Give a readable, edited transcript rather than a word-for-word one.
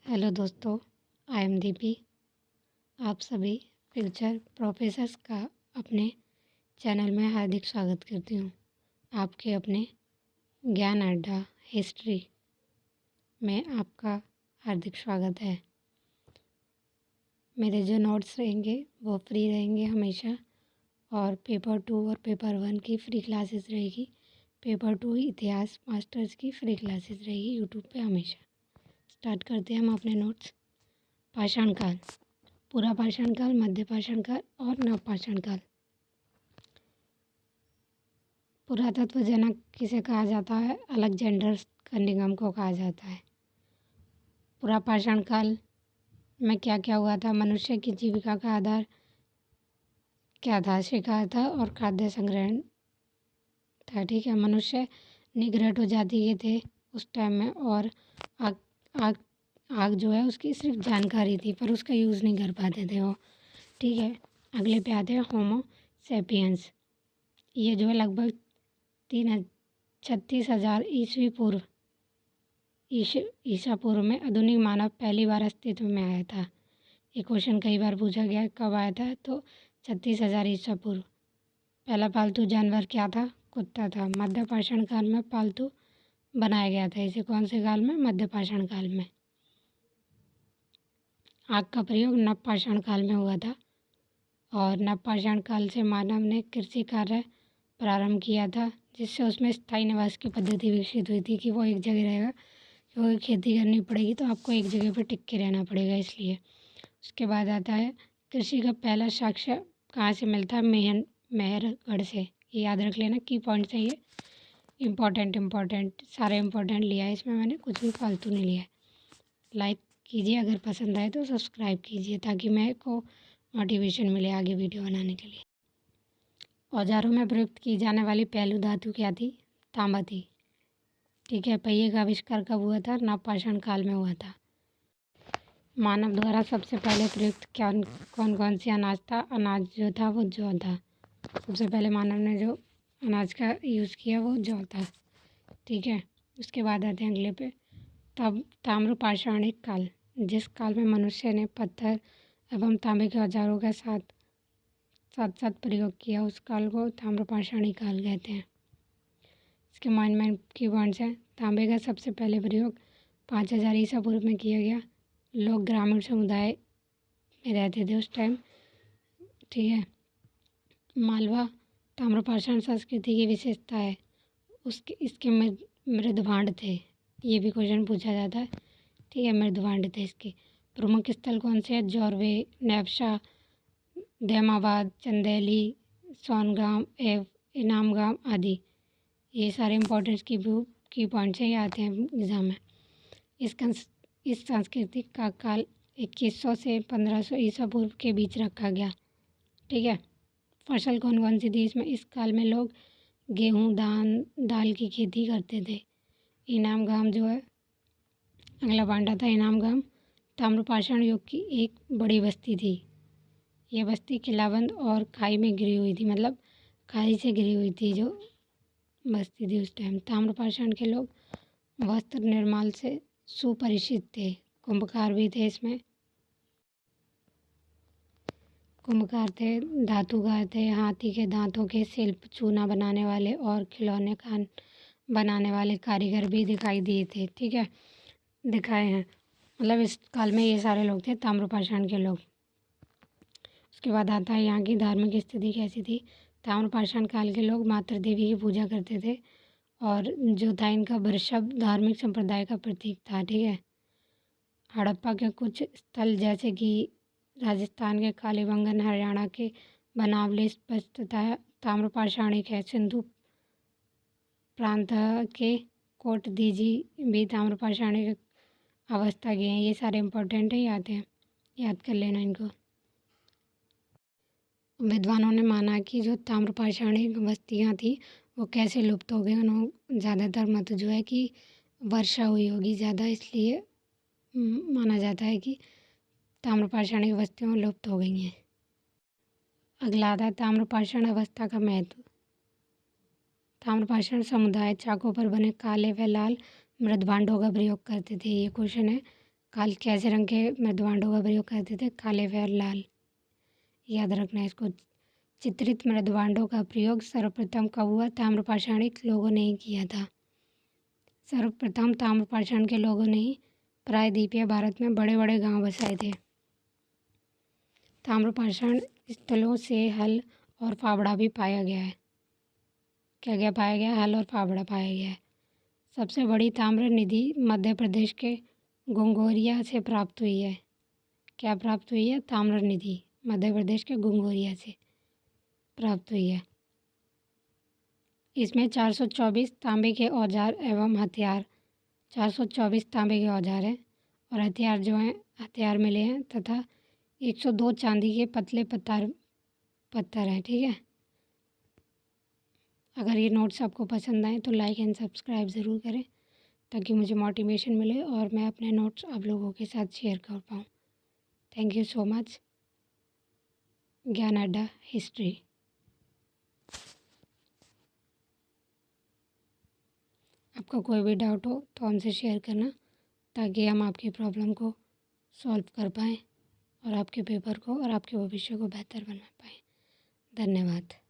Hello दोस्तों, I am Deepi. आप सभी फ्यूचर प्रोफेसर्स का अपने चैनल में हार्दिक स्वागत करती हूँ। आपके अपने ज्ञान अड्डा हिस्ट्री में आपका हार्दिक स्वागत है। मेरे जो नोट्स रहेंगे वो फ्री रहेंगे हमेशा, और पेपर 2 और पेपर 1 की फ्री क्लासेस रहेगी। पेपर 2 इतिहास मास्टर्स की फ्री क्लासेस रहेगी यूट्यूब पे हमेशा। स्टार्ट करते हैं हम अपने नोट्स। पाषाण काल, पूरा पाषाण काल, मध्य पाषाण काल और नवपाषाण काल। पुरातत्व जनक किसे कहा जाता है? अलेक्जेंडर कनिंघम को कहा जाता है। पूरा पाषाण काल में क्या क्या हुआ था? मनुष्य की जीविका का आधार क्या था? शिकार था और खाद्य संग्रहण था। ठीक है, मनुष्य निग्रह जाति के थे उस टाइम में, और आग आग आग जो है उसकी सिर्फ जानकारी थी पर उसका यूज़ नहीं कर पाते थे वो। ठीक है, अगले पे आते हैं होमो सेपियंस। ये जो है लगभग 36,000 ईस्वी पूर्व ईसा पूर्व में आधुनिक मानव पहली बार अस्तित्व में आया था। ये क्वेश्चन कई बार पूछा गया, कब आया था? तो 36,000 ईसा पूर्व। पहला पालतू जानवर क्या था? कुत्ता था। मध्य पाषाण काल में पालतू बनाया गया था इसे। कौन से काल में? मध्य पाषाण काल में। आग का प्रयोग नव पाषाण काल में हुआ था, और नव पाषाण काल से मानव ने कृषि कार्य प्रारंभ किया था, जिससे उसमें स्थायी निवास की पद्धति विकसित हुई थी कि वो एक जगह रहेगा, क्योंकि खेती करनी पड़ेगी तो आपको एक जगह पर टिक के रहना पड़ेगा, इसलिए। उसके बाद आता है कृषि का पहला साक्ष्य कहाँ से मिलता है? मेहरगढ़ से। ये याद रख लेना, की पॉइंट्स है ये। इम्पॉर्टेंट सारे इम्पॉर्टेंट लिया है इसमें मैंने, कुछ भी फालतू नहीं लिया है। लाइक कीजिए, अगर पसंद आए तो सब्सक्राइब कीजिए ताकि मेरे को मोटिवेशन मिले आगे वीडियो बनाने के लिए। औजारों में प्रयुक्त की जाने वाली पहली धातु क्या थी? तांबा थी। ठीक है, पहिए का आविष्कार कब हुआ था? नवपाषाण काल में हुआ था। मानव द्वारा सबसे पहले प्रयुक्त कौन कौन सी अनाज था? अनाज जो था वो जौ था। सबसे पहले मानव ने जो अनाज का यूज़ किया वो जौ था। ठीक है, उसके बाद आते हैं अगले पे। तब ताम्रपाषाणिक काल, जिस काल में मनुष्य ने पत्थर एवं तांबे के औजारों का साथ साथ प्रयोग किया, उस काल को ताम्रपाषाणिक काल कहते हैं। इसके मेन की पॉइंट्स हैं। तांबे का सबसे पहले प्रयोग 5000 ईसा पूर्व में किया गया। लोग ग्रामीण समुदाय में रहते थे उस टाइम। ठीक है, मालवा ताम्रपाषाण संस्कृति की विशेषता है इसके मृदभांड थे। ये भी क्वेश्चन पूछा जाता है। ठीक है, मृदभांड थे इसके। प्रमुख स्थल कौन से हैं? जौरवे, नेवशा, दैमाबाद, चंदेली, सोनगांव एवं इनामगांव आदि। ये सारे इम्पोर्टेंट की पॉइंट्स हैं, ये आते हैं एग्ज़ाम में। इस संस्कृति का काल 2100 से 1500 ईसा पूर्व के बीच रखा गया। ठीक है, फसल कौन कौन सी थी इसमें? इस काल में लोग गेहूँ, दाल की खेती करते थे। इनामगाम जो है अगला पॉइंट था। इनामगाम ताम्रपाषाण युग की एक बड़ी बस्ती थी। यह बस्ती किलाबंद और खाई में घिरी हुई थी, मतलब खाई से घिरी हुई थी जो बस्ती थी उस टाइम। ताम्रपाषाण के लोग वस्त्र निर्माण से सुपरिचित थे। कुंभकार भी थे इसमें। कुंभकार थे, धातुकार थे, हाथी के दांतों के शिल्प, चूना बनाने वाले और खिलौने खान बनाने वाले कारीगर भी दिखाई दिए थे। ठीक है, दिखाए हैं, मतलब इस काल में ये सारे लोग थे ताम्रपाषाण के लोग। उसके बाद आता है यहाँ की धार्मिक स्थिति कैसी थी। ताम्रपाषाण काल के लोग मातृ देवी की पूजा करते थे, और जो था इनका वृषभ धार्मिक संप्रदाय का प्रतीक था। ठीक है, हड़प्पा के कुछ स्थल जैसे कि राजस्थान के कालीबंगन, हरियाणा के बनावली स्पष्टतः ताम्रपाषाणिक है। सिंधु प्रांत के कोटदीजी भी ताम्रपाषाणिक अवस्था के हैं। ये सारे इम्पोर्टेंट ही आते हैं, याद कर लेना इनको। विद्वानों ने माना कि जो ताम्रपाषाणिक बस्तियाँ थी वो कैसे लुप्त हो गई। उन्होंने ज़्यादातर मत जो है कि वर्षा हुई होगी ज़्यादा, इसलिए माना जाता है कि ताम्रपाषाणिक बस्तियाँ लुप्त हो गई हैं। अगला आता है ताम्रपाषाण अवस्था का महत्व। ताम्रपाषाण समुदाय चाकों पर बने काले व लाल मृदभांडों का प्रयोग करते थे। ये क्वेश्चन है, कैसे रंग के मृदुभांडों का प्रयोग करते थे? काले व लाल। याद रखना है इसको। चित्रित मृदुभांडों का प्रयोग सर्वप्रथम कब हुआ? ताम्रपाषाणिक लोगों ने ही किया था। सर्वप्रथम ताम्रपाषाण के लोगों ने ही प्रायद्वीपीय भारत में बड़े बड़े गांव बसाए थे। ताम्रपाषाण स्थलों से हल और फावड़ा भी पाया गया है। क्या पाया गया? हल और फावड़ा पाया गया है। सबसे बड़ी ताम्र निधि मध्य प्रदेश के घुंघोरिया से प्राप्त हुई है। क्या प्राप्त हुई है? ताम्र निधि मध्य प्रदेश के घुंघोरिया से प्राप्त हुई है। इसमें 424 तांबे के औजार एवं हथियार 424 तांबे के औजार हैं और हथियार जो हैं हथियार मिले हैं तथा 102 चांदी के पतले पत्थर हैं। ठीक है। अगर ये नोट्स आपको पसंद आए तो लाइक एंड सब्सक्राइब ज़रूर करें ताकि मुझे मोटिवेशन मिले और मैं अपने नोट्स आप लोगों के साथ शेयर कर पाऊँ। Thank you so much. ज्ञान अड्डा हिस्ट्री। आपका कोई भी डाउट हो तो हमसे शेयर करना ताकि हम आपकी प्रॉब्लम को सॉल्व कर पाएँ और आपके पेपर को और आपके भविष्य को बेहतर बना पाएँ। धन्यवाद।